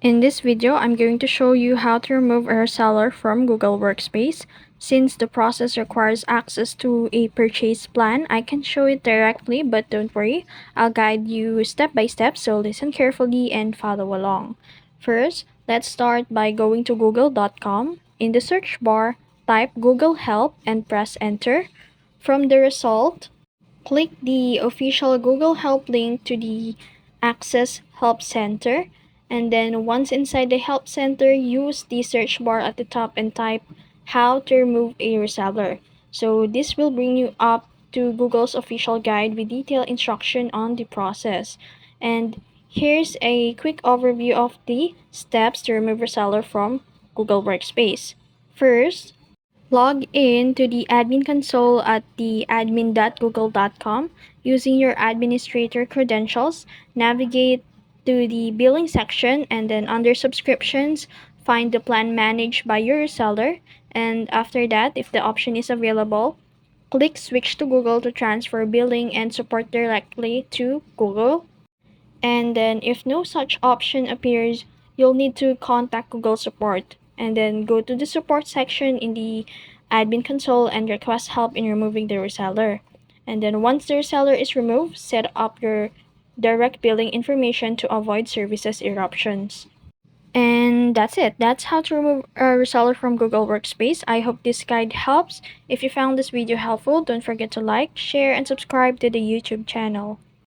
In this video, I'm going to show you how to remove a reseller from Google Workspace. Since the process requires access to a purchase plan, I can show it directly, but don't worry, I'll guide you step by step, so listen carefully and follow along. First, let's start by going to google.com. In the search bar, type Google Help and press enter. From the result, click the official Google Help link to the Access Help Center, and then once inside the Help Center, use the search bar at the top and type how to remove a reseller. So this will bring you up to Google's official guide with detailed instruction on the process. And here's a quick overview of the steps to remove reseller from Google Workspace. First, log in to the admin console at the admin.google.com using your administrator credentials. Navigate to the billing section and then under subscriptions, find the plan managed by your reseller. And after that, if the option is available, click switch to Google to transfer billing and support directly to Google. And then if no such option appears, you'll need to contact Google Support and then go to the support section in the admin console and request help in removing the reseller. And then once the reseller is removed, set up your direct billing information to avoid services eruptions. And that's it. That's how to remove a reseller from Google Workspace. I hope this guide helps. If you found this video helpful, don't forget to like, share, and subscribe to the YouTube channel.